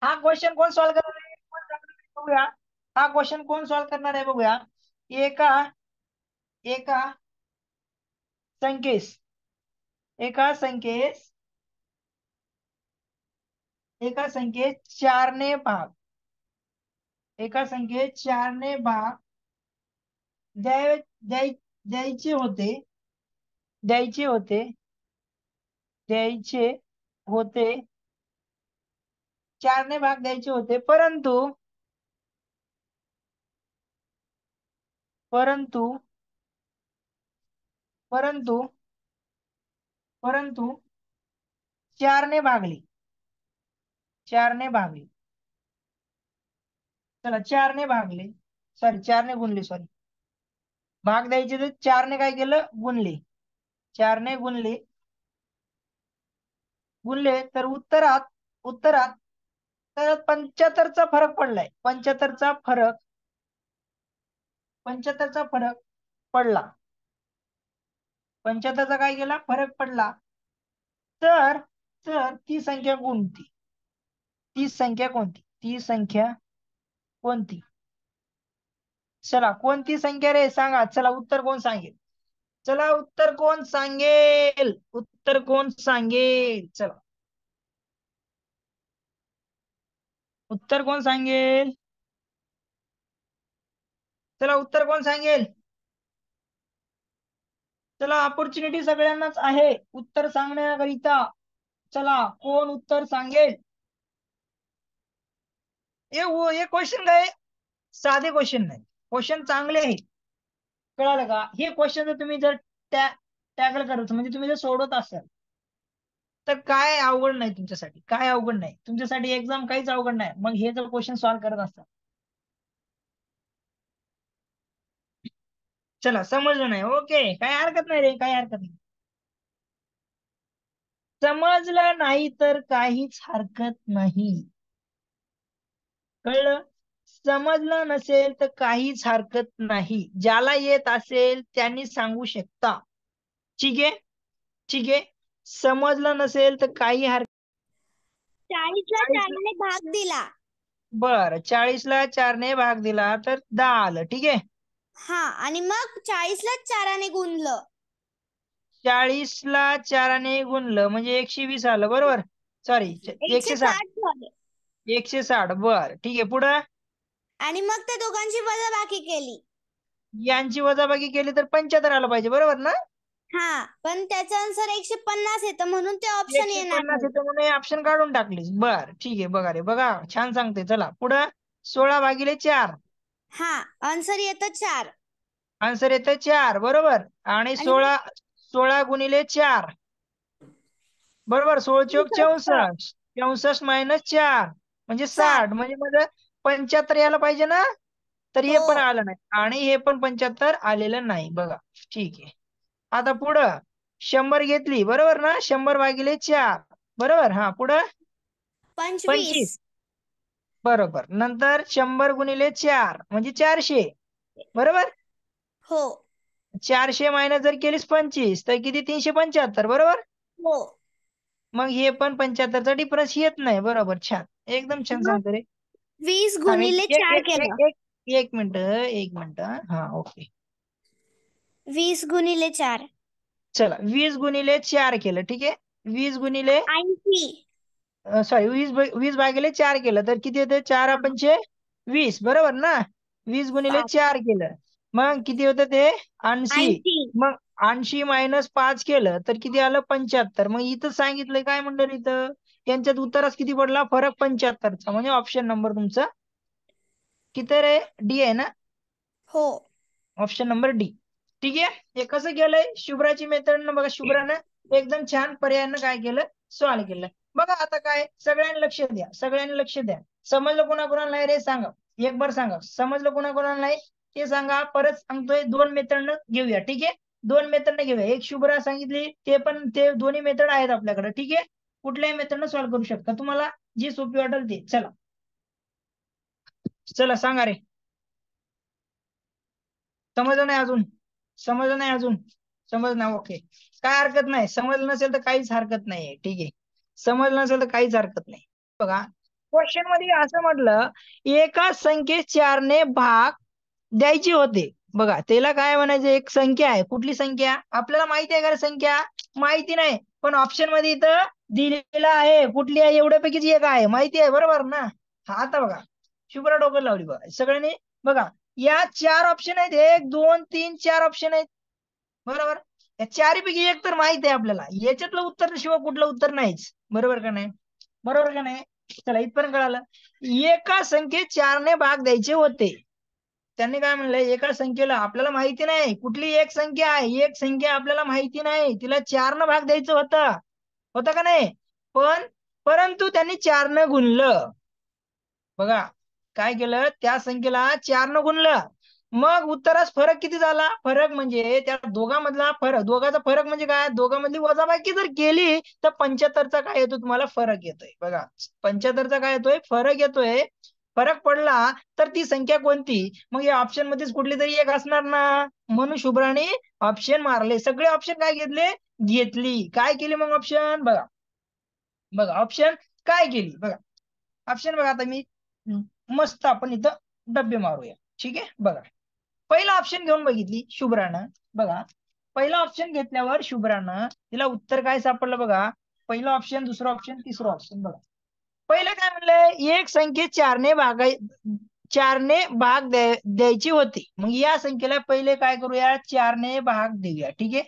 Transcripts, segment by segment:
हा क्वेश्चन कोण सॉल्व्ह करणार आहे बघूया. हा क्वेश्चन कोण सॉल्व्ह करणार आहे बघूया. एका एका संख्येस एका संख्येस एका संख्येत 4 ने भाग एका संख्येत 4 ने भाग द्याय- द्याय- द्यायचे होते द्यायचे होते द्यायचे होते 4 ने भाग द्यायचे होते परंतु परंतु परंतु परंतु 4 ने भागली 4 ने भागली चला 4 ने भागले सॉरी 4 ने गुणले सॉरी भाग द्यायचे तर 4 ने काय केलं गुणले 4 ने गुणले तर उत्तरात तर 75चा फरक पडलाय 75चा फरक पडला 75चा काय केला फरक पडला तर तर ती संख्या कोणती ती संख्या कोणती ती संख्या कोणती चला कोणती संख्या रे सांगा चला उत्तर कोण सांगेल चला उत्तर कोण सांगेल चला उत्तर कोण सांगेल चला उत्तर कोण सांगेल चला ऑपॉर्च्युनिटी सगळ्यांनाच आहे उत्तर सांगण्याकरिता चला कोण उत्तर सांगेल हे क्वेश्चन काय साधे क्वेश्चन नाही क्वेश्चन चांगले आहे कळालं का हे क्वेश्चन जर तुम्ही जर टॅकल करत म्हणजे तुम्ही जर सोडवत असाल तर काय अवघड नाही तुमच्यासाठी काय अवघड नाही तुमच्यासाठी एक्झाम काहीच अवघड नाही मग हे जर क्वेश्चन सॉल्व्ह करत असाल चला समजलं नाही ओके काय हरकत नाही रे काय हरकत नाही समजलं नाही तर काहीच हरकत नाही कळलं समजलं नसेल तर काहीच हरकत नाही ज्याला येत असेल त्यांनी सांगू शकता ठीक आहे ठीक आहे समजलं नसेल तर काही हरकत 40ला 4 ने भाग दिला बरं 40ला 4 ने भाग दिला तर 10 आलं ठीक आहे हा आणि मग 40ला 4 ने गुणलं 40ला 4 ने गुणलं म्हणजे 120 आलं बरोबर सॉरी 160 160 झाले 160 बर ठीक आहे पुढं आणि मग त्या दोघांची वजाबाकी केली यांची वजाबाकी केली तर 75 आलं पाहिजे बरोबर ना हा पण त्याचा आन्सर 150 येतं म्हणून ते ऑप्शन येणार 150 नाही येतं म्हणून ऑप्शन काढून टाकलीस बर ठीक आहे बघा रे बघा छान सांगते चला पुढं 16/4 हा आन्सर येतं 4 आन्सर येतं 4 बरोबर आणि आणि 16 गुणिले 4 बरोबर 16 चोक 64 64 मायनस 4 म्हणजे 7 60 म्हणजे माझं 75 यायला पाहिजे ना तर हे हो पण आलं नाही आणि हे पण 75 आलेलं नाही बघा ठीक आहे आता पुढं 100 घेतली बरोबर ना 100/4 बरोबर हा पुढं 25 25 बरोबर नंतर 100 गुणिले 4 म्हणजे 400 बरोबर हो 400 मायनस जर केलीस 25 तर किती 375 बरोबर हो मग हे पण 75चा डिफरन्स येत नाही बरोबर छान एकदम छान मग सांगतो रे 20 थांब एक गुणिले एक 4 एक केलं एक एक एक मिनिट हा ओके 20 गुणिले 4 चला 20 गुणिले 4 केलं ठीक आहे 20 गुणिले 80 सॉरी 20 भागिले 4 केलं तर किती येतं 4 पंचे 20 बरोबर ना 20 गुणिले 4 केलं मग किती होतं ते 80 80 मग 80 मायनस 5 केलं तर किती आलं 75 मग इथं सांगितलंय काय म्हणलं इथं यांच्यात उत्तरास किती पडला फरक 75चा म्हणजे ऑप्शन नंबर तुमचा किती रे डी आहे ना हो ऑप्शन नंबर डी ठीक आहे हे कसं केलंय शुभ्राची मेथड बघा शुभ्रानं एकदम छान पर्यायानं काय केलं सॉल्व्ह केलं बघा आता काय सगळ्यांनी लक्ष द्या समजलं कोणाकोणाला नाही रे सांगा एक बार सांगा समजलं कोणाकोणाला नाही ते सांगा परत सांगतोय 2 मेथडनं घेऊया ठीक आहे 2 मेथडनं घेऊया एक शुभ्रा सांगितली ते दोन्ही मेथड आहेत आपल्याकडे ठीक आहे कुठल्याही मेथडनं सॉल्व्ह करू शकता तुम्हाला जी सोपी वाटेल ते चला चला सांगा रे समजलं नाही अजून समजलं नाही अजून समजलं नाही ओके काय हरकत नाही समजलं नसेल तर काहीच हरकत नाहीये ठीक आहे समजलं नसेल तर काहीच हरकत नाही बघा क्वेश्चन मध्ये असं म्हटलं, एका संख्येस 4ने भाग द्यायचे होते. बघा त्याला काय म्हणायचं, एक संख्या आहे. कुठली संख्या आपल्याला माहिती आहे का संख्या? माहिती नाही, पण ऑप्शन मध्ये इथं दिलेला आहे. कुठली आहे? एवढ्यापैकीच एक आहे. माहिती आहे बरोबर ना? हा आता बघा, शुभ्रा डोकं लावली बघा सगळ्यांनी. बघा या 4 ऑप्शन आहेत. 1 2 3 4 ऑप्शन आहेत बरोबर. या चारीपैकी एक तर माहित आहे आपल्याला. याच्यातलं उत्तर शिवाय कुठलं उत्तर नाहीच. बरोबर का नाही? बरोबर का नाही? चला इथपर्यंत कळालं. एका संख्येत 4ने भाग द्यायचे होते. त्यांनी काय म्हणलंय, एका संख्येला आपल्याला माहिती नाही कुठली एक संख्या आहे. एक संख्या आपल्याला माहिती नाही, तिला 4ने भाग द्यायचं होतं. होतं का नाही? परंतु त्यांनी 4ने गुणलं. बघा काय केलं, त्या संख्येला 4ने गुणलं. मग उत्तरास फरक किती झाला? फरक म्हणजे त्या दोघांमधला फरक. दोघांचा फरक म्हणजे काय? दोघांमधली वजाबाकी जर केली तर 75चा काय येतो तुम्हाला? फरक येतोय. बघा 75चा काय येतोय? फरक येतोय. फरक पडला तर ती संख्या कोणती? मग या ऑप्शन मध्येच कुठली तरी एक असणार ना. म्हणून शुभ्राने ऑप्शन मारले. सगळे ऑप्शन काय घेतले? घेतली. काय केली मग ऑप्शन? बघा बघा ऑप्शन काय केली बघा. ऑप्शन बघा, आता मी मस्त आपण इथं डब्बे मारूया. ठीक आहे. बघा पहिला ऑप्शन घेऊन बघितली शुभ्रानं. बघा पहिला ऑप्शन घेतल्यावर शुभ्रानं तिला उत्तर काय सापडलं बघा. पहिलं ऑप्शन, दुसरं ऑप्शन, तिसरं ऑप्शन. बघा पहिलं काय म्हणलंय, एक संख्येत 4ने भाग द्यायची होती. मग या संख्येला पहिले काय करूया? 4ने भाग देऊया. ठीक आहे.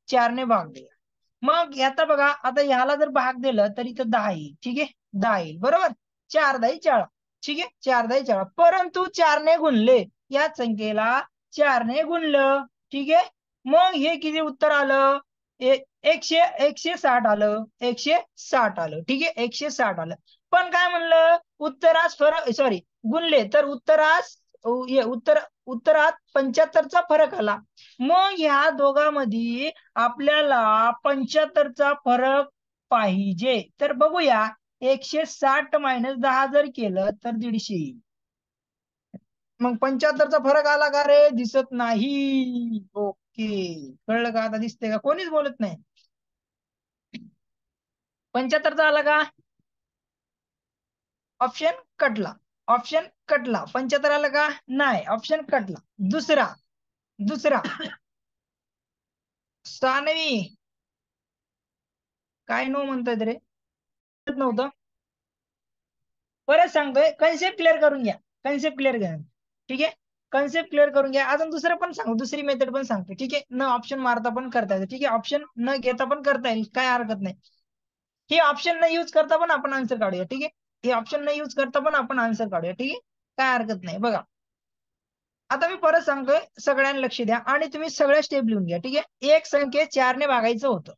4ने भाग देऊया. मग आता बघा, आता ह्याला जर भाग दिलं तर इथं 10 येईल. ठीक आहे. 10 येईल बरोबर. 4 10 14. ठीक आहे. 4 10 14. परंतु 4ने गुणले, या संख्येला 4ने गुणलं. ठीक आहे. मग हे किती उत्तर आलं? 160 आलं. 160 आलं. ठीक आहे. 160 आलं. पण काय म्हणलं, उत्तरास फरक, सॉरी गुणले तर उत्तरात 75चा फरक आला. मग ह्या दोघांमध्ये आपल्याला 75चा फरक पाहिजे. तर बघूया, 160 - 10 जर केलं तर 150 येईल. मग 75चा फरक आला का रे? दिसत नाही. ओके, कळलं का? आता दिसते का? कोणीच बोलत नाही. 75चा आला का? ऑप्शन कटला. ऑप्शन कटला. 75 आला का? नाही, ऑप्शन कटला. दुसरा दुसरा सानवी काय नो म्हणतायत रे? नव्हतं. परत सांगतोय, कन्सेप्ट क्लिअर करून घ्या. कन्सेप्ट क्लिअर घ्या. ठीक आहे. कन्सेप्ट क्लिअर करून घ्या. अजून दुसरं पण सांगू, दुसरी मेथड पण सांगतो. ठीक आहे. न ऑप्शन मारता पण करता येईल. ठीक आहे. ऑप्शन न घेता पण करता येईल, काय हरकत नाही. हे ऑप्शन न यूज करता पण आपण आन्सर काढूया. ठीक आहे. हे ऑप्शन न यूज करता पण आपण आन्सर काढूया. ठीक आहे. काय हरकत नाही. बघा आता मी परत सांगतोय, सगळ्यांना लक्ष द्या आणि तुम्ही सगळ्या स्टेप लिहून घ्या. ठीक आहे. एक संख्येत 4ने भागायचं होतं.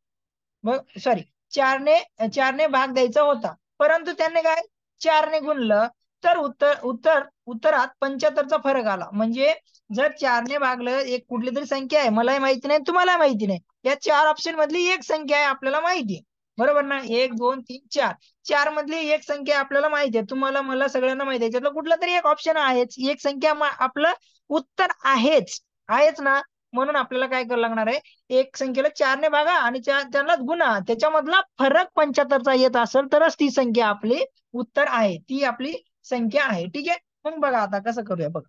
मग सॉरी, 4ने भाग द्यायचा होता. परंतु त्यांनी काय 4ने गुणलं तर उत्तरात 75चा फरक आला. म्हणजे जर 4ने भागलं, एक कुठली तरी संख्या आहे, मलाही माहिती नाही, तुम्हाला माहिती नाही, या 4 ऑप्शन मधली एक संख्या आहे आपल्याला माहिती आहे. बरोबर ना? 1 2 3 4. 4 मधली एक संख्या आपल्याला माहिती आहे. तुम्हाला, मला, सगळ्यांना माहिती आहे. त्यातलं कुठलं तरी एक ऑप्शन आहेच. एक संख्या आपलं उत्तर आहेच. आहेच ना? म्हणून आपल्याला काय करावं लागणार आहे, एक संख्येला 4ने भागा आणि त्यांना गुणा. त्याच्यामधला फरक 75चा येत असेल तरच ती संख्या आपली उत्तर आहे, ती आपली संख्या आहे. ठीक आहे. मग बघा आता कसं करूया. बघा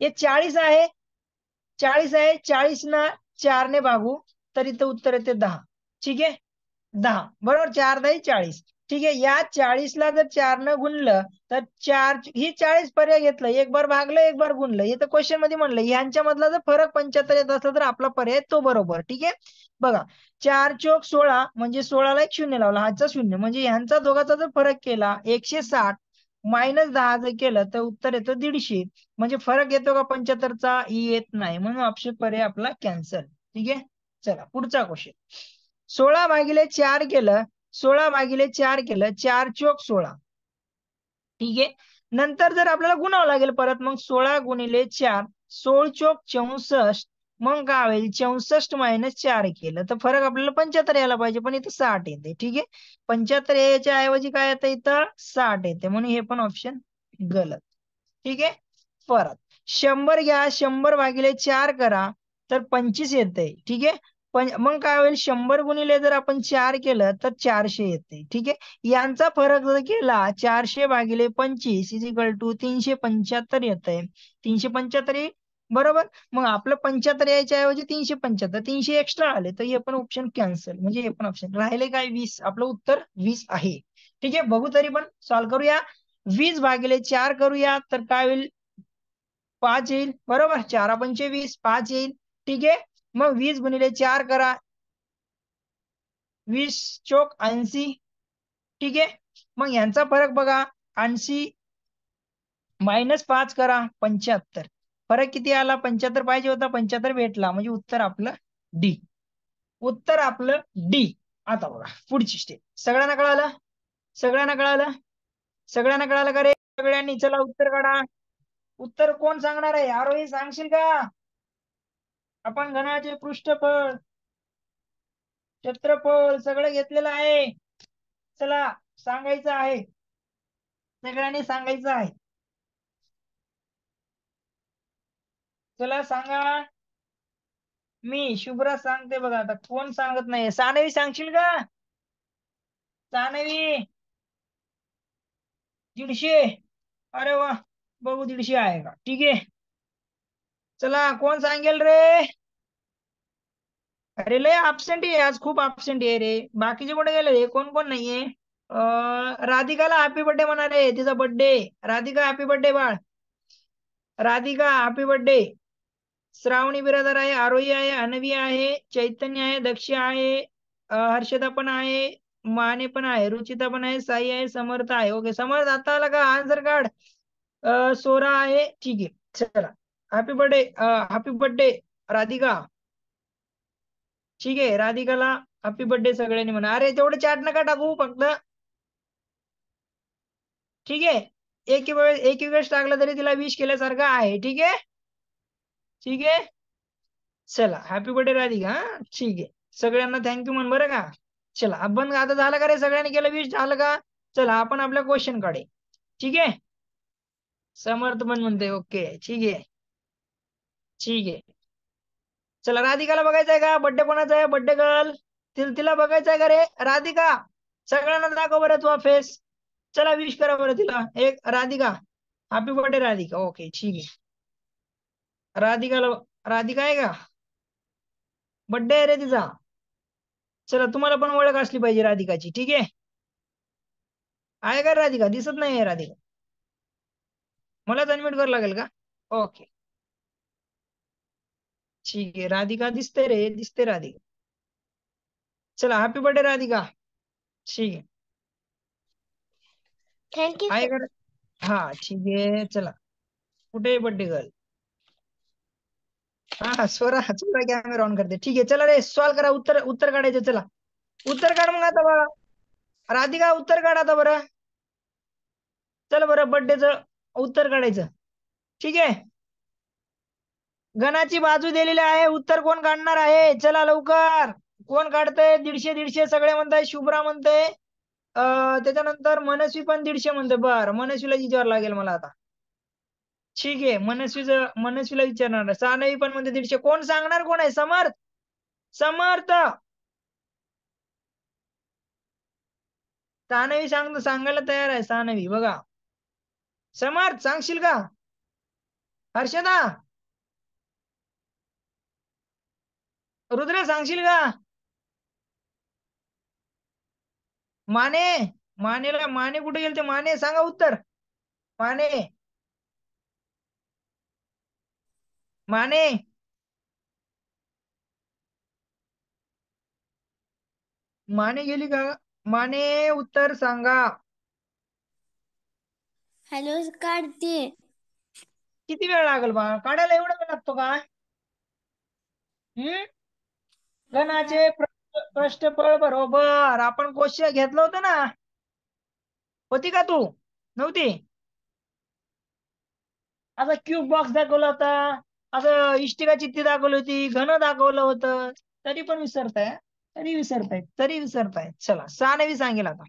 हे 40 आहे. 40 आहे. 40 ना 4ने भागू तर इथं उत्तर येते 10. ठीक आहे. 10 बरोबर. 4 10 40. ठीक आहे. या 40ला जर 4ने गुणलं तर 4 ही 40 पर्याय घेतलं, एक बार भागलं, एक बार गुणलं. इथं क्वेश्चन मध्ये म्हणलं यांच्यामधला जर फरक 75 येत असला तर आपला पर्याय तो बरोबर. ठीक आहे. बघा 4 चोक 16 म्हणजे 16ला एक शून्य लावला, हाचा शून्य, म्हणजे ह्यांचा दोघाचा जर फरक केला 160 -10 जर केलं तर उत्तर येतं 150. म्हणजे फरक येतो का 75चा? येत नाही. म्हणून ऑप्शन पर्याय आपला कॅन्सल. ठीक आहे. चला पुढचा क्वेश्चन. 16/4 केलं. 16/4 केलं. 4 चोक 16. ठीक आहे. नंतर जर आपल्याला गुणावं लागेल परत, मग 16 गुणिले 4, 16 चोक 64. मग काय होईल? 64 - 4 केलं तर फरक आपल्याला 75 यायला पाहिजे, पण इथं 60 येते. ठीक आहे. 75 याच्या ऐवजी काय येतं इथं? 60 येते. म्हणून हे पण ऑप्शन गलत. ठीक आहे. परत 100 घ्या. 100/4 करा तर 25 येते. ठीक आहे. मग काय होईल, 100 गुणिले जर आपण 4 केलं तर 400 येते. ठीक आहे, यांचा फरक जर केला 400 भागिले 25 इज इक्वल टू 375 येत आहे. 375 बरोबर. मग आपलं 75 यायच्या ऐवजी 375, 300 एक्स्ट्रा आले तर हे पण ऑप्शन कॅन्सल, म्हणजे हे पण ऑप्शन राहिले काय 20. आपलं उत्तर 20 आहे. ठीक आहे, बघू तरी पण सॉल्व्ह करूया. 20 भागिले 4 करूया तर काय होईल, 5 येईल. बरोबर, 4 पंचे 20, 5 येईल. ठीक आहे, मग 20 गुणिले 4 करा, 20 चोक 80. ठीक आहे, मग यांचा फरक बघा, 80 मायनस 5 करा, 75. फरक किती आला, 75 पाहिजे होता, 75 भेटला, म्हणजे उत्तर आपलं डी. उत्तर आपलं डी. आता बघा पुढची स्टेप. सगळ्यांना कळालं? सगळ्यांना कळालं? सगळ्यांना कळालं का रे? सगळ्यांनी चला उत्तर काढा. उत्तर कोण सांगणार आहे? आरोही सांगशील का? आपण घनाचे पृष्ठफळ, क्षेत्रफळ सगळं घेतलेलं आहे. चला सांगायचं आहे, सगळ्यांनी सांगायचं आहे. चला सांगा. मी शुभ्रा सांगते बघा. आता कोण सांगत नाही? सानवी सांगशील का? सानवी 150. अरे वा, बघू 150 आहे का. ठीक आहे, चला कोण सांगेल रे? अरे लय अब्सेंट आहे आज, खूप अब्सेंट आहे रे. बाकीचे कुठे गेले रे? कोण कोण नाहीये? राधिकाला हॅपी बर्थडे म्हणा रे, तिचा बर्थडे. राधिका हॅपी बर्थडे बाळ. Radhika happy birthday. श्रावणी बिरादर आहे, आरोही आहे, अनवी आहे, चैतन्य आहे, दक्ष आहे, हर्षदा पण आहे, माने पण आहे, रुचिता पण आहे, साई आहे, समर्थ आहे. ओके, समर्थ आता आला का? Answer card. सोरा आहे. ठीक आहे, चला happy birthday. Happy birthday Radhika. ठीक आहे, राधिकाला हॅपी बर्थडे सगळ्यांनी म्हणा. अरे तेवढं चॅट नका टाकू फक्त. ठीक आहे, एक वेळेस टाकलं तरी तिला विश केल्यासारखं आहे. ठीक आहे, ठीक आहे, चला हॅपी बर्थडे राधिका. ठीक आहे, सगळ्यांना थँक्यू म्हण बरं का. चला आपण आता झालं का रे? सगळ्यांनी केलं विश, झालं का? चला आपण आपल्या क्वेश्चन काढे. ठीक आहे, समर्थ पण म्हणते ओके. ठीक आहे, ठीक आहे, चला राधिकाला बघायचं आहे का? बर्थडे कोणाचा आहे? Birthday girl. तिला बघायचं आहे का रे? राधिका सगळ्यांना दाखव बरं तुझा फेस. चला विश करा बरं तिला. एक Radhika, happy birthday Radhika. Okay, ठीक आहे, राधिकाला. राधिका आहे का? बर्थडे आहे रे तिचा. चला तुम्हाला पण ओळख असली पाहिजे राधिकाची. ठीक आहे का राधिका? दिसत नाही आहे राधिका. मलाच अनम्यूट करावं लागेल का? ओके, ठीक आहे, राधिका दिसते रे, दिसते राधिका. चला हॅपी बर्थडे राधिका. ठीक आहे, थँक्यू आहे सर. का? हा ठीक आहे, चला कुठे बर्थडे गर्ल? हा स्वरा, स्वरा कॅमेरा ऑन करते. ठीक आहे, चला रे सॉल्व करा. उत्तर उत्तर काढायचं. चला उत्तर काढ मग आता बघा. राधिका उत्तर काढ आता बरं. चल बरं, बर्थडेचं उत्तर काढायचं. ठीक आहे, घनाची बाजू दिलेली आहे. उत्तर कोण काढणार आहे? चला लवकर. कोण काढतंय? 150 150 सगळे म्हणताय. शुभ्रा म्हणते. त्याच्यानंतर मनस्वी पण 150 म्हणते. बरं, मनस्वीला विचारावं लागेल मला आता. ठीक आहे, मनस्वीला विचारणार. सानवी पण म्हणते 150. कोण सांगणार? कोण आहे? समर्थ. समर्थ सानवी सांगायला तयार आहे. सानवी बघा. समर्थ सांगशील का? हर्षदा, रुद्र सांगशील का? माने, माने कुठे गेले? ते माने सांगा उत्तर. माने, माने, माने गेली का? माने उत्तर सांगा. हॅलो काढते. किती वेळ लागेल बा काढायला? एवढा वेळ लागतो का? घनाचे पृष्ठफळ बरोबर आपण क्वेश्चन घेतलं होतं ना. होती का तू? नव्हती? आता क्यूब बॉक्स दाखवला होता, असं इष्टिका चित्ती दाखवली होती, घन दाखवलं होतं, तरी पण विसरताय. तरी विसरताय. चला सहानवी सांगेल आता.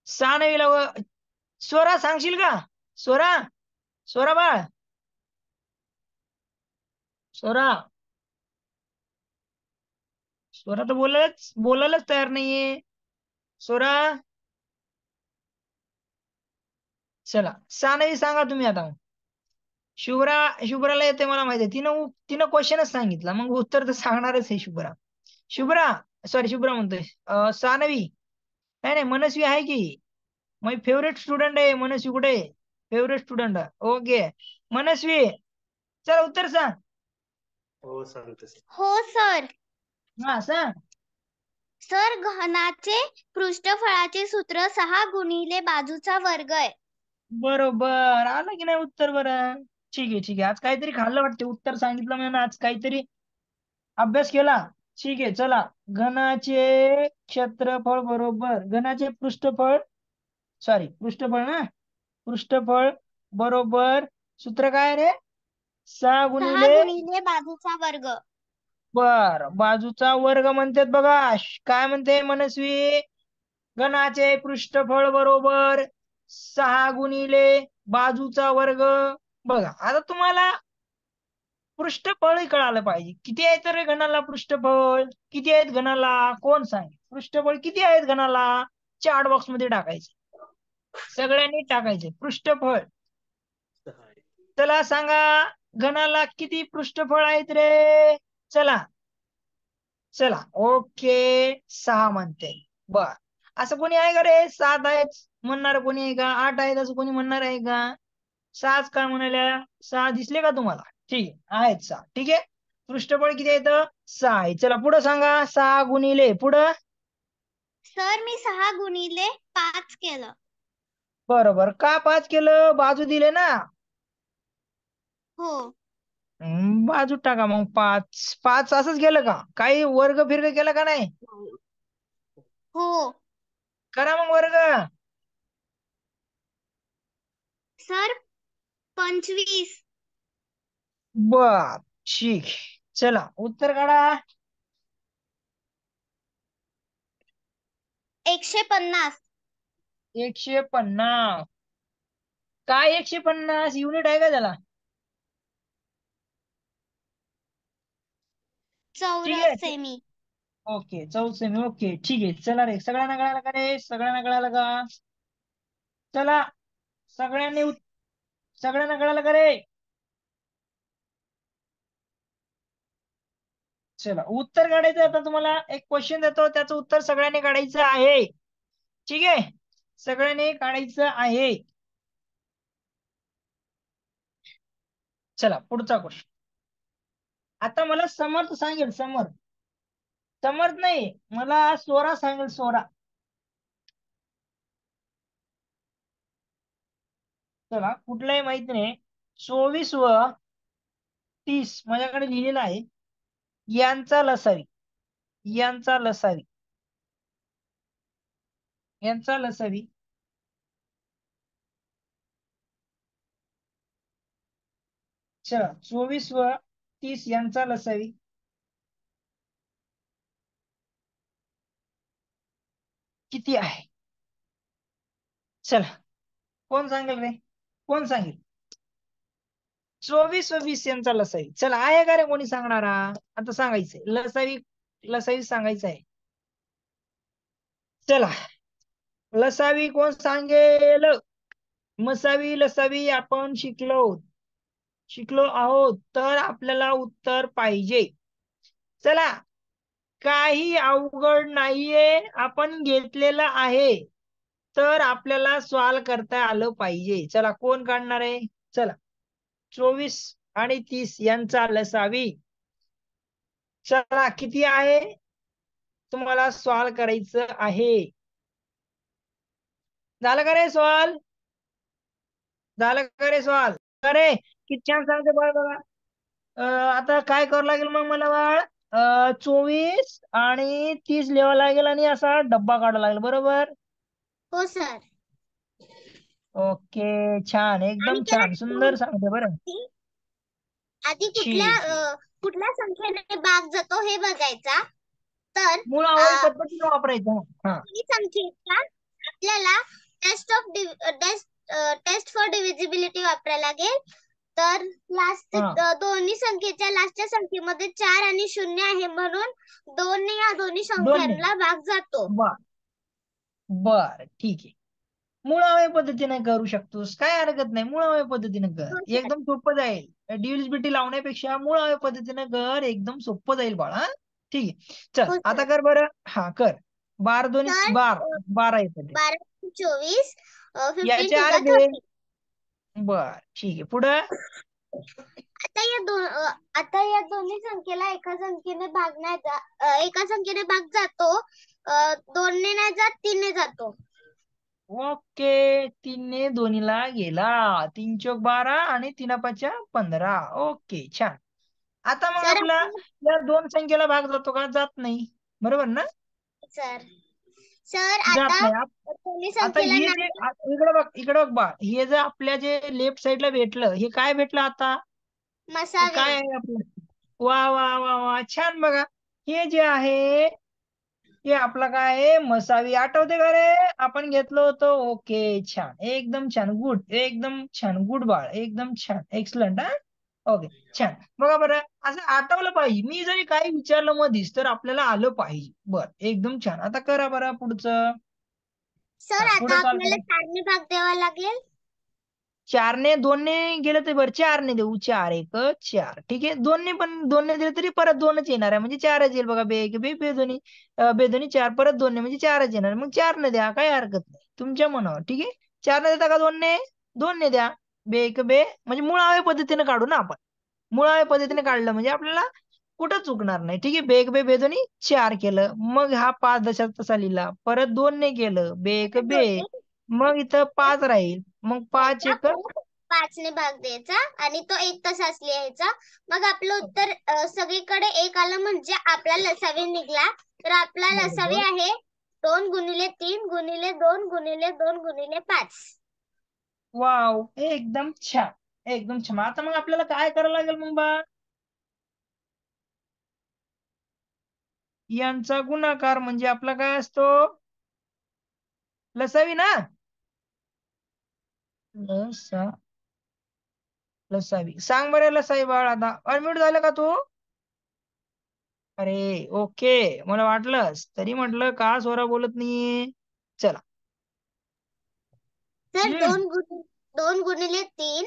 सहानवीला स्वरा सांगशील का? स्वरा, स्वरा बाळ, स्वरा स्वरा तर बोलायलाच तयार नाहीये. स्वरा, चला सानवी सांगा तुम्ही आता. शुभ्राला येते मला माहिती आहे. तिनं क्वेश्चनच सांगितला, मग उत्तर तर सांगणारच आहे शुभ्रा. शुभ्रा म्हणतोय. सानवी, नाही नाही, मनस्वी आहे की. माझी फेवरेट स्टुडंट आहे मनस्वी. कुठे फेवरेट स्टुडंट? ओके मनस्वी, चला उत्तर सांग. हो सांगते सर. हो सर. हा सांग. सर, घनाचे पृष्ठफळाचे सूत्र 6 गुणिले बाजूचा वर्ग आहे. बरोबर आलं की नाही उत्तर? बरं ठीक आहे. आज काहीतरी खाल्लं वाटते. उत्तर सांगितलं मी आज काहीतरी अभ्यास केला. ठीक आहे चला. घनाचे क्षेत्रफळ बरोबर घनाचे पृष्ठफळ ना पृष्ठफळ बरोबर सूत्र काय रे? 6 6 गुणिले गुणिले बाजूचा वर्ग. बर बाजूचा वर्ग म्हणतात बघा. काय म्हणते मनस्वी? घनाचे पृष्ठफळ बरोबर 6 गुणिले बाजूचा वर्ग. बघा आता तुम्हाला पृष्ठफळ कळालं पाहिजे. किती आहेत रे घनाला पृष्ठफळ? किती आहेत घनाला? कोण सांगे पृष्ठफळ किती आहेत घनाला? चॅट बॉक्स मध्ये टाकायचे, सगळ्यांनी टाकायचे पृष्ठफळ. चला सांगा घनाला किती पृष्ठफळ आहेत रे? चला ओके 6 म्हणते. बर असं कोणी आहे का रे 7 आहेत म्हणणार? कोणी आहे का 8 आहेत असं कोणी म्हणणार आहे का? 6च का म्हणाल्या? 6 दिसले का तुम्हाला? ठीक आहे आहेत 6. ठीक आहे पृष्ठफळ किती आहेत? 6 आहे. चला पुढे सांगा. 6 गुणिले पुढं. सर, मी 6 गुणिले 5 केलं. बरोबर. का 5 केलं? बाजू दिले ना. हो. बाजू टाका मग. 5 असंच गेलं का? काही वर्ग फिरग केला का नाही? हो. करा मग वर्ग. सर, 25. बर ठीक. चला उत्तर काढा. 150. 150. काय 150 युनिट आहे का त्याला? ठीक चौरस आहे. सेमी. Okay 14 semi. ओके ठीक आहे. चला रे सगळ्यांना कळालं का रे? सगळ्यांना कळालं का? चला सगळ्यांना कळालं का रे? चला उत्तर काढायचं. आता तुम्हाला एक क्वेश्चन देतो, त्याचं उत्तर सगळ्यांनी काढायचं आहे. ठीक आहे सगळ्यांनी काढायचं आहे. चला पुढचा क्वेश्चन. आता मला समर्थ सांगेल. समर्थ नाही, मला स्वरा सांगेल. स्वरा. चला कुठलाही माहित नाही. 24 व 30 माझ्याकडे लिहिलेला आहे. यांचा लसावी चला 24 व 30 यांचा लसावी किती आहे? चला कोण सांगेल रे? कोण सांगेल? 24 व 20 यांचा लसावी. चला आहे का रे कोणी सांगणारा? आता सांगायचंय लसावी सांगायचं आहे. चला लसावी कोण सांगेल? मसावी लसावी आपण शिकलो आहोत, तर आपल्याला उत्तर पाहिजे. चला काही अवघड नाहीये, आपण घेतलेलं आहे, तर आपल्याला सॉल्व करता आलं पाहिजे. चला कोण काढणार आहे? चला 24 आणि 30 यांचा लसावी. चला किती आहे तुम्हाला सॉल्व करायचं आहे? झालं का रे सॉल्व? अरे किती छान सांगते बाळ बघा. आता काय करावं लागेल मग मला बाळ? 24 आणि 30 लिहावं लागेल आणि असा डब्बा काढावा लागेल. बरोबर? हो सर. ओके छान, एकदम छान, सुंदर सांगते. बरं आधी ठीक. कुठल्या संख्येने भाग जातो हे बघायचा. तर मूळ अवयव पद्धतीने वापरायचं. हा ही संख्येचा आपल्याला टेस्ट फॉर डिव्हिजिबिलिटी वापरायला लागेल. तर लास्ट हा दोन्ही संख्येच्या लास्टच्या संख्येमध्ये 4 आणि 0 आहे म्हणून 2 ने या दोन्ही दोन नाही संख्यांना भाग जातो. बर बर ठीक आहे. मुळाव्या पद्धतीने करू शकतोस, काय हरकत नाही. मुळाव्या पद्धतीने कर, हो सर. एकदम सोपं जाईल. डिव्हिजिबिलिटी लावण्यापेक्षा मुळाव्या पद्धतीने कर, एकदम सोपं जाईल बाळा. ठीक आहे, चल हो आता सर. कर बरं. हा कर. 12 दोन्ही तर 12, 12 येतं ते. 12 24 15 याचे टू जा अर्धे. 30. बर ठीक आहे, पुढं. आता या दोन्ही संख्येला एका संख्येने भाग नाही एका संख्येने भाग जातो. 2 ने नाही जात, 3 ने जातो. ओके, 3 ने दोन्हीला गेला. 3 चोक 12 आणि 3 पाच्या 15. ओके, छान. आता मग सर आपला या दोन संख्येला भाग जातो का? जात नाही, बरोबर ना? सर सर जात आता नाही. दोन्ही आता संख्येला हे जे नाही इकडे बघ, इकडे बघ बा, हे जे आपल्या जे लेफ्ट साईडला भेटलं, हे काय भेटलं आता? हे मसावे. काय आहे आपलं? वा वा वा वा, छान. बघा, हे जे आहे हे आपलं काय आहे? मसावी. आठवते का रे? आपण घेतलं होतं. ओके, छान, एकदम छान, गुड, एकदम छान, गुड बाळ, एकदम छान, एक्सलंट. हा, ओके, छान. बघा बरं, असं आठवलं पाहिजे. मी जरी काही विचारलं मधीच तर आपल्याला आलं पाहिजे. बर, एकदम छान. आता करा बरं पुढचं. सर पुढे आता सॉल्व आपल्याला करा. 4 ने भाग द्यावा लागेल. 4 ने 2 ने गेलं तर बरं, 4 ने देऊ. 4 एक 4, ठीक आहे. 2 ने पण 2 ने दिलं तरी परत 2च येणार आहे, म्हणजे 4च येईल. बघा, बे एक बे, बेदोनी बेदोनी 4, परत 2 ने म्हणजे 4च येणार. मग 4 ने द्या, काही हरकत नाही, तुमच्या मनावर. ठीक आहे, 4 ने देता का 2 ने? 2 ने द्या. बे एक बे, म्हणजे मुळाव्या पद्धतीने काढू ना आपण. मुळाव्या पद्धतीने काढलं म्हणजे आपल्याला कुठं चुकणार नाही. ठीक आहे, बे एक बे, बेदोनी 4 केलं. मग हा 5 दशात तसा लिहिला. परत 2 ने केलं, बे एक परत बे. 2 ने मग इथं 5 राहील. मग 5 द्यायचा, एक. परत 5 ने भाग द्यायचा आणि तो एक तसाच लिहायचा. मग आपलं उत्तर सगळीकडे 1 आलं म्हणजे आपला लसावी निघला. तर आपला लसावी बरोबर. आहे 2 गुणिले 3 गुणिले 2 गुणिले 2 गुणिले 5. वाव, एकदम छान, एकदम छान. आता मग आपल्याला काय करावं लागेल मग बा? यांचा गुणाकार म्हणजे आपला काय असतो? लसावी ना? लसा लसावी. सांग बरं लसावी बाळ. आता अनम्यूट झालं का तू? अरे ओके, मला वाटलंच, तरी म्हटलं का स्वरा बोलत नाहीये. चला. तर हम्म 2 गुणिले 3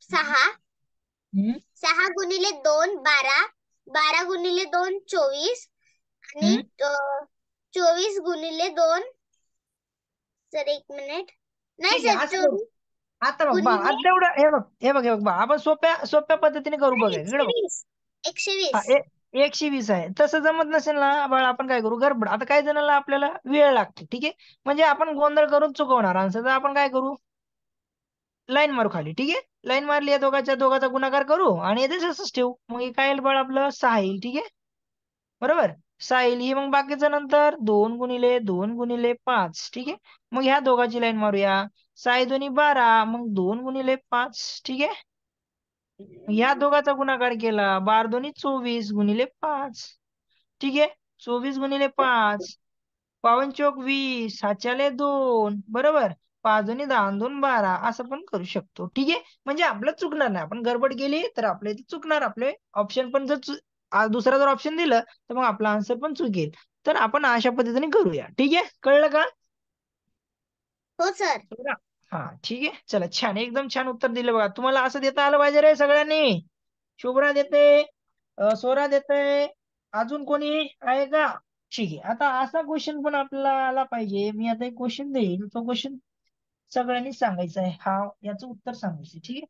6. हम्म 6 गुणिले 2 12. 12 गुणिले 2 24 आणि हम्म 24 गुणिले 2. सर एक मिनिट. नाही ठीक सर, आहे, असं करू. 24 आता बघ बा, गुणिले आता एवढं हे बघ बा, आपण सोप्या सोप्या पद्धतीने करू. बघ इकडे बघ. 120. हा, 120. 120 आहे. तसं जमत नसेल ना बाळ, आपण काय करू? गडबड. आता काही जणांना आपल्याला वेळ लागतो. ठीक आहे, म्हणजे आपण गोंधळ करून चुकवणार आन्सर. तर आपण काय करू? लाईन मारू खाली. ठीक आहे, लाईन मारली, या दोघाचा गुणाकार करू आणि हे तसंच ठेवू. मग हे काय येईल बाळ? आपलं 6 येईल. ठीक आहे, बरोबर. 6 येईल. ही मग बाकीचं नंतर 2 गुणिले 2 गुणिले 5. ठीक आहे, मग ह्या दोघाची लाईन मारूया. 6 दोन्ही 12, मग 2 गुणिले 5. ठीक आहे, ह्या दोघाचा गुणाकार केला. 12 दोन्ही 24 गुणिले 5. ठीक आहे, 24 गुणिले 5. 52 चोक 20, साच्याले 2, बरोबर. 5 दोन्ही 10, 2 12, असं पण करू शकतो. ठीक आहे, म्हणजे आपलं चुकणार नाही. आपण गडबड केली तर आपल्या इथे चुकणार. आपले ऑप्शन पण जर दुसरा जर ऑप्शन दिलं तर मग आपला आन्सर पण चुकेल. तर आपण अशा पद्धतीने करूया. ठीक आहे, कळलं का? हो सर. बघा. हा, ठीक आहे, चला, छान, एकदम छान उत्तर दिलं. बघा, तुम्हाला असं देता आलं पाहिजे रे सगळ्यांनी. शुभ्रा देते, स्वरा देते, अजून कोणी आहे का? ठीक आहे, आता असा क्वेश्चन पण आपल्याला आला पाहिजे. मी आता एक क्वेश्चन देईल, तो क्वेश्चन सगळ्यांनी सांगायचा आहे. हा, याचं उत्तर सांगायचं. ठीक आहे,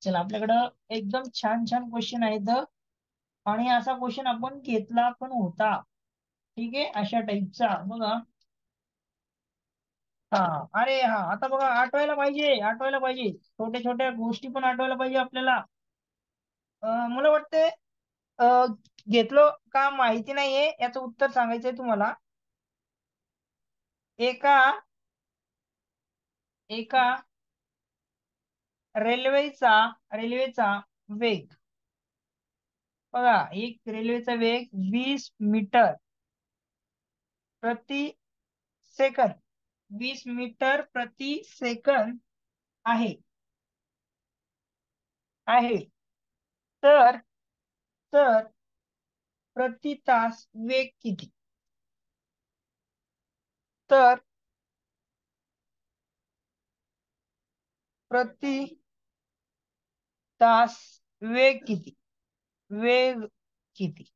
चला, आपल्याकडं एकदम छान छान क्वेश्चन आहेत आणि असा क्वेश्चन आपण घेतला पण होता. ठीक आहे, अशा टाईपचा. बघा. हा, अरे हा, आता बघा, आठवायला पाहिजे, आठवायला पाहिजे. छोट्या छोट्या गोष्टी पण आठवायला पाहिजे आपल्याला. मला वाटते घेतलं का माहिती नाहीये, याचं उत्तर सांगायचंय तुम्हाला. एका एका रेल्वेचा वेग. बघा, एक रेल्वेचा वेग 20 मीटर प्रति सेकंद, 20 मीटर प्रति सेकंद आहे. आहे. तर तर प्रति तास वेग किती? तर प्रति तास वेग किती? वेग किती?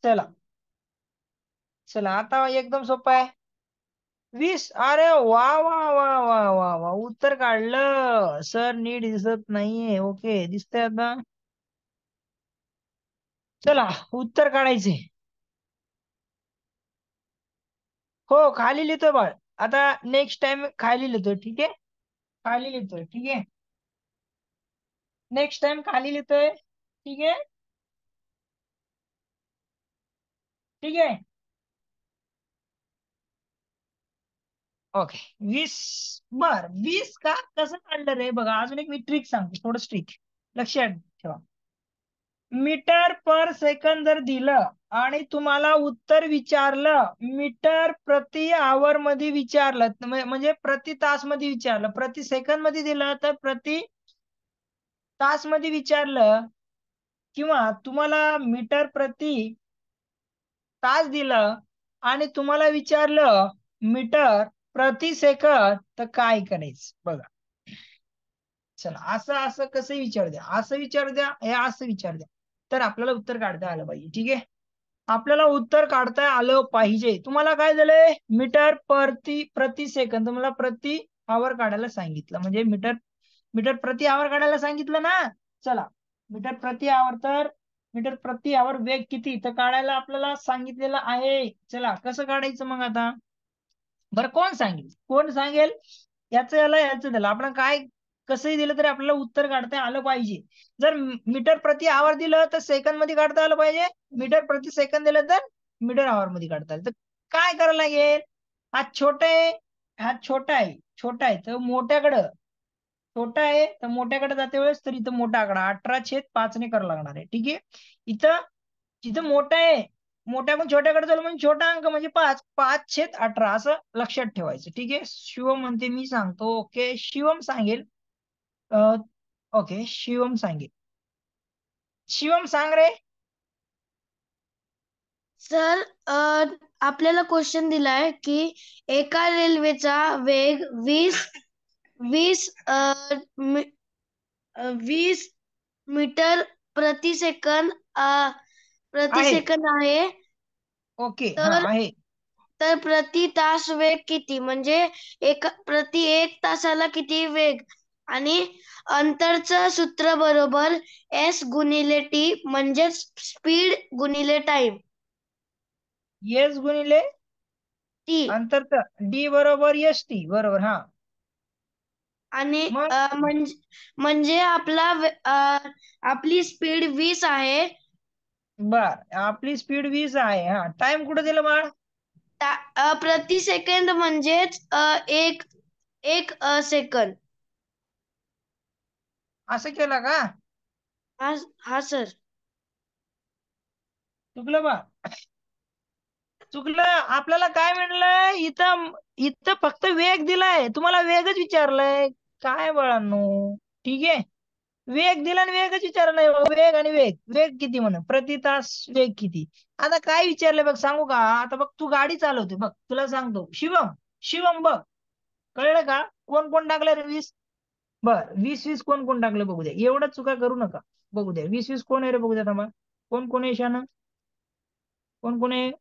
चला चला, आता एकदम सोपं आहे. 20. अरे वा वा वा वा वा वा, उत्तर काढलं. सर नीट दिसत नाहीये. ओके, दिसतंय आता. चला, उत्तर काढायचे. हो, खाली लिहितोय बाळ. आता नेक्स्ट टाइम खाली लिहितोय, ठीक आहे. खाली लिहितोय, ठीक आहे. नेक्स्ट टाइम खाली लिहितोय, ठीक आहे. ठीक आहे. ओके, 20. बर, 20 का कसं काढलं रे? बघा, अजून एक मी ट्रिक सांगतो, थोडं ट्रिक लक्षात ठेवा. मीटर पर सेकंद जर दिलं आणि तुम्हाला उत्तर विचारलं, मीटर प्रति आवर मध्ये विचारलं, म्हणजे प्रति तास मध्ये विचारलं, प्रति सेकंद मध्ये दिलं तर प्रति तास मध्ये विचारलं, किंवा तुम्हाला मीटर प्रति तास दिलं आणि तुम्हाला विचारलं मीटर प्रति सेकंद, तर काय करायचं बघा. चला, असं असं कसं विचार द्या, असं विचार द्या, हे असं विचार द्या, तर आपल्याला उत्तर काढता आलं पाहिजे. ठीक आहे, आपल्याला उत्तर काढता आलं पाहिजे. तुम्हाला काय झालंय, मीटर प्रति सेकंद, तुम्हाला प्रति आवर काढायला सांगितलं, म्हणजे मीटर मीटर प्रति आवर काढायला सांगितलं ना. चला, मीटर प्रति आवर, तर मीटर प्रति आवर वेग किती तर काढायला आपल्याला सांगितलेलं आहे. चला, कसं काढायचं मग आता? बरं, कोण सांगेल? याचं दिलं आपण काय, कसंही दिलं तरी आपल्याला उत्तर काढता आलं पाहिजे. जर मीटर प्रति आवर दिलं तर सेकंद मध्ये काढता आलं पाहिजे. मीटर प्रति सेकंद दिलं तर मीटर आवर मध्ये काढता आलं. तर काय करायला लागेल? हा छोटा आहे, हा छोटा आहे तर मोठ्याकडं, छोटा आहे तर मोठ्याकडे जाते वेळेस, तर इथं मोठा आकडा 18/5 ने करावं लागणार आहे. ठीक आहे, इथं जिथं मोठा आहे, मोठ्याकडून छोट्याकडे झालं म्हणजे छोटा अंक म्हणजे 5/18 असं लक्षात ठेवायचं. ठीक आहे, शिवम म्हणते मी सांगतो. ओके, शिवम सांगेल. ओके, शिवम सांगेल. शिवम सांग रे. सर, आपल्याला क्वेश्चन दिलाय की एका रेल्वेचा वेग 20 मीटर प्रति सेकंद आहे. आहे. ओके, हा आहे. तर प्रति तास वेग किती, म्हणजे प्रति 1 तासाला किती वेग, आणि अंतरचं सूत्र बरोबर S गुणिले T, म्हणजे स्पीड गुणिले टाइम. एस गुणिले T. अंतरचं डी बरोबर एस टी बरोबर. हा, आणि मग? म्हणजे आपली स्पीड 20 आहे. बर, आपली स्पीड 20 आहे. हा, टाइम कुठं दिलं बाळ? प्रति सेकंद म्हणजेच एक सेकंद. असं केलं का? हा सर. चुकलं बा, चुकलं. आपल्याला काय म्हणलंय इथं? इथं फक्त वेग दिलाय, तुम्हाला वेगच विचारलंय. काय बाळांनो, ठीक आहे, वेग दिला आणि वेगच विचारलं नाही. वेग आणि वेग, वेग किती म्हणून प्रति तास वेग किती. आता काय विचारलंय बघ, सांगू का? आता बघ, तू गाडी चालवते बघ, तुला सांगतो. शिवम, शिवम बघ, कळलं का? कोण कोण टाकलं रे 20? बर, 20 कोण कोण टाकलं बघू द्या, एवढं चुका करू नका. बघू द्या 20 कोण आहे रे, बघू द्या थांबा. कोण कोण आहे शान? कोण कोण आहे?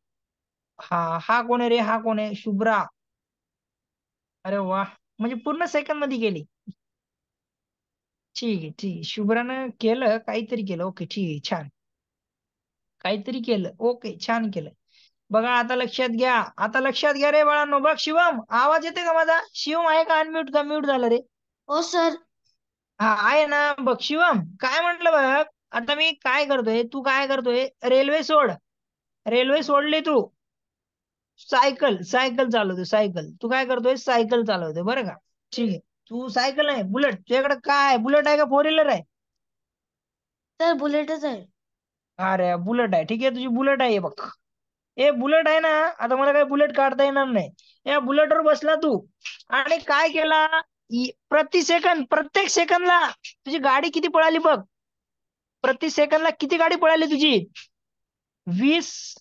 हा कोण आहे रे? हा कोण आहे? शुभ्रा. अरे वा, म्हणजे पूर्ण सेकंद मध्ये गेली. ठीक आहे, ठीक आहे, शुभ्रानं केलं, काहीतरी केलं. ओके, ठीक आहे, छान, काहीतरी केलं. ओके, छान केलं. बघा, आता लक्षात घ्या, आता लक्षात घ्या रे बाळांनो. बघ शिवम, आवाज येते का माझा? शिवम आहे का अनम्यूट? का म्यूट झालं रे? हो सर. हा, आहे ना. बघ शिवम, काय म्हंटल बघ, आता मी काय करतोय, तू काय करतोय? रेल्वे सोड, रेल्वे सोडली तू, सायकल सायकल चालवतोय. सायकल, तू काय करतोय? सायकल चालवतोय, बरं का? ठीक आहे, तू सायकल आहे, बुलेट, तुझ्याकडे काय बुलेट आहे का 4 व्हीलर आहे? तर बुलेटच आहे. अरे बुलेट आहे, ठीक आहे, तुझी बुलेट आहे. हे बघ, हे बुलेट आहे ना. आता मला काही बुलेट काढता येणार नाही. या बुलेटवर बसला तू आणि काय केला? प्रति सेकंद, प्रत्येक सेकंदला तुझी गाडी किती पळाली बघ. प्रति सेकंदला किती गाडी पळाली तुझी? 20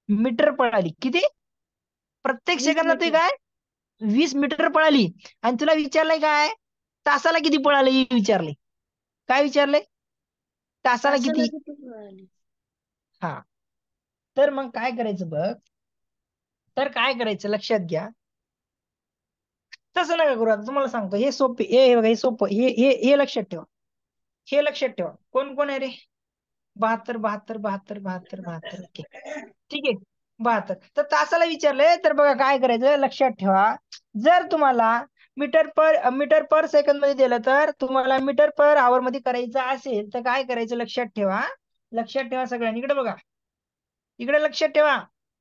मीटर पळाली. किती? प्रत्येक 20 सेकंदला तुझी मीटर. काय 20 मीटर पळाली. आणि तुला विचारलंय काय तासाला किती पळाली विचारले. काय विचारलंय? तासाला तासाला किती? किती पळाली? हा. तर मग काय करायचं बघ. तर काय करायचं लक्षात घ्या. तसं नका करू. आता तुम्हाला सांगतो हे सोपे. हे बघा हे सोपं. हे लक्षात ठेवा. हे लक्षात ठेवा. कोण कोण आहे रे? 72 72 72 72 72. ओके ठीक आहे 72. तर तासाला विचारलंय तर बघा काय करायचं लक्षात ठेवा. जर तुम्हाला मीटर पर सेकंद मध्ये दिलं तर तुम्हाला मीटर पर आवर मध्ये करायचं असेल तर काय करायचं लक्षात ठेवा. लक्षात ठेवा सगळ्यांनी. इकडे बघा. इकडे लक्षात ठेवा.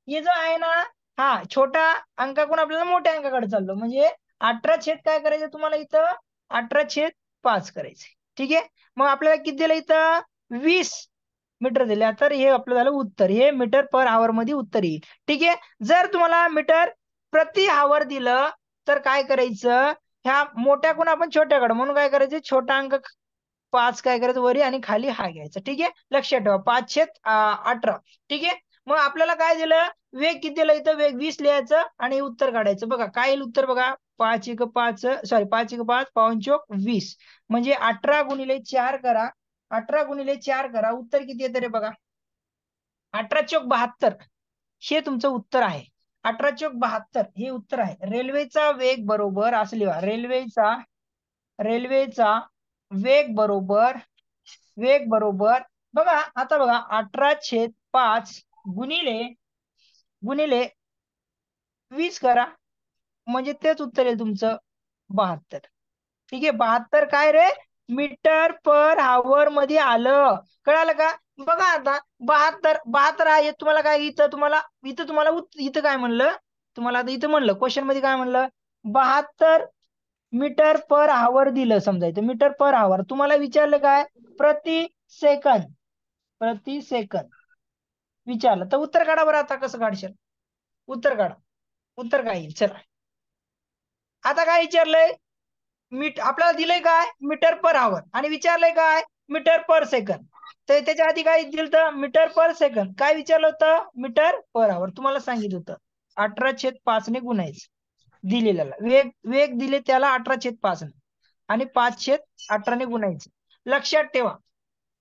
हे जो आहे ना हा छोटा अंकाकडून आपल्याला मोठ्या अंकाकडे चाललो. म्हणजे 18 काय करायचं तुम्हाला इथं 18/5 करायचं. ठीक आहे. मग आपल्याला किती दिलं इथं 20 मीटर दिल्या. तर हे आपलं झालं उत्तर. हे मीटर पर आवर मध्ये उत्तर येईल. ठीक आहे. जर तुम्हाला मीटर प्रति आवर दिलं तर काय करायचं ह्या मोठ्याकडून आपण छोट्याकडे म्हणून काय करायचं छोटा अंक 5 काय करायचं वरी आणि खाली हा घ्यायचा. ठीक आहे. लक्षात ठेवा 5/18. ठीक आहे. मग आपल्याला काय दिलं वेग किती दिलं इथं वेग 20 लिहायचं आणि उत्तर काढायचं. बघा काय येईल उत्तर बघा 5 सॉरी 5 पाऊण चोक 20 म्हणजे 18 गुणिले 4 करा. 18 गुणिले 4 करा. उत्तर किती येतं रे बघा 18 चोक 72. हे तुमचं उत्तर आहे. 18 चोक 72 हे उत्तर आहे. रेल्वेचा वेग बरोबर असं लिहा. रेल्वेचा वेग बरोबर बघा आता बघा 18/5 गुणिले 20 करा. म्हणजे तेच उत्तर येईल तुमचं 72. ठीक आहे. 72 काय रे मीटर पर आवर मध्ये आलं. कळालं का? बघा आता 72 आहे तुम्हाला काय इथं तुम्हाला इथं काय म्हणलं तुम्हाला आता इथं म्हणलं क्वेश्चन मध्ये काय म्हणलं 72 मीटर पर आवर दिलं. समजा इथं मीटर पर आवर तुम्हाला विचारलं काय प्रति सेकंद विचारलं. तर उत्तर काढा बरं. आता कसं काढशाल उत्तर काढा. उत्तर काय येईल चला. आता काय विचारलंय आपल्याला दिलंय काय मीटर पर आवर आणि विचारलंय काय मीटर पर सेकंद. तर त्याच्या आधी काय दिलं तर मीटर पर सेकंद. काय विचारलं होतं मीटर पर आवर. तुम्हाला सांगितलं होतं 18/5 ने गुणायचं. दिलेल्याला वेग दिले त्याला 18/5 आणि 5/18 ने गुणायचं. लक्षात ठेवा.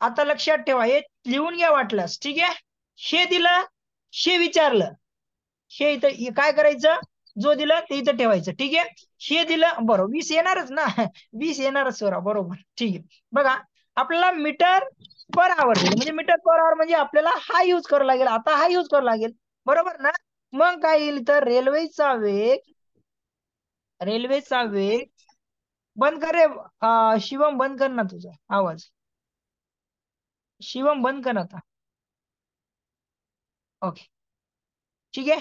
आता लक्षात ठेवा हे लिहून घ्या वाटल्यास. ठीक आहे. हे दिलं हे विचारलं हे इथं काय करायचं जो दिलं ते इथं ठेवायचं. ठीक आहे. हे दिलं बरोबर 20 येणारच ना 20 येणारच सोरा बरोबर. ठीक आहे. बघा आपल्याला मीटर पर आवर दिलं म्हणजे मीटर पर आवर म्हणजे आपल्याला हा यूज करावा लागेल. आता हा यूज करावा लागेल बरोबर ना. मग काय येईल तर रेल्वेचा वेग बंद कर रे शिवम बंद कर ना तुझा आवाज. शिवम बंद कर आता. ओके ठीक आहे.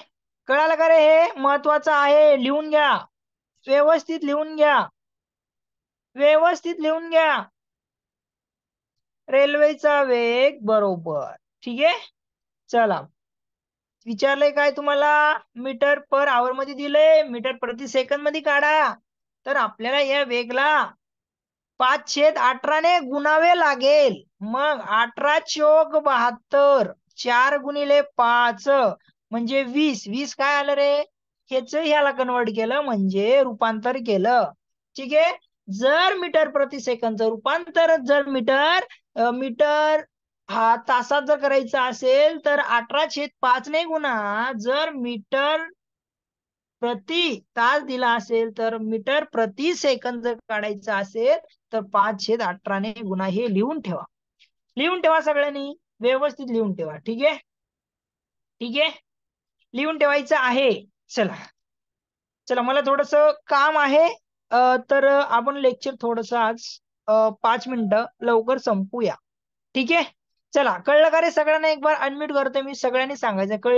कळालं का रे? हे महत्वाचं आहे. लिहून घ्या. व्यवस्थित लिहून घ्या. रेल्वेचा वेग बरोबर. ठीक आहे. चला विचारलंय काय तुम्हाला मीटर पर आवर मध्ये दिलंय. मीटर प्रति सेकंद मध्ये काढा. तर आपल्याला या वेगला 5/18 ने गुणावे लागेल. मग 18 चोक 72 4 गुणिले 5 म्हणजे 20 काय आलं रे हेच ह्याला कन्वर्ट केलं म्हणजे रूपांतर केलं. ठीक आहे. जर मीटर प्रति सेकंदचं रूपांतर जर मीटर हा तासात जर करायचं असेल तर 18/5 ने गुणा. जर मीटर प्रति तास दिला असेल तर मीटर प्रति सेकंद जर काढायचं असेल तर 5/18 ने गुणा. हे लिहून ठेवा सगळ्यांनी व्यवस्थित लिहून ठेवा. ठीक आहे. लिहून ठेवायचं आहे. चला मला थोडस काम आहे. तर आपण लेक्चर थोडस आज 5 मिनिटं लवकर संपूया. ठीक आहे. चला कळलं का रे सगळ्यांना? एक बार अनम्यूट करतो मी. सगळ्यांनी सांगायचं कळलं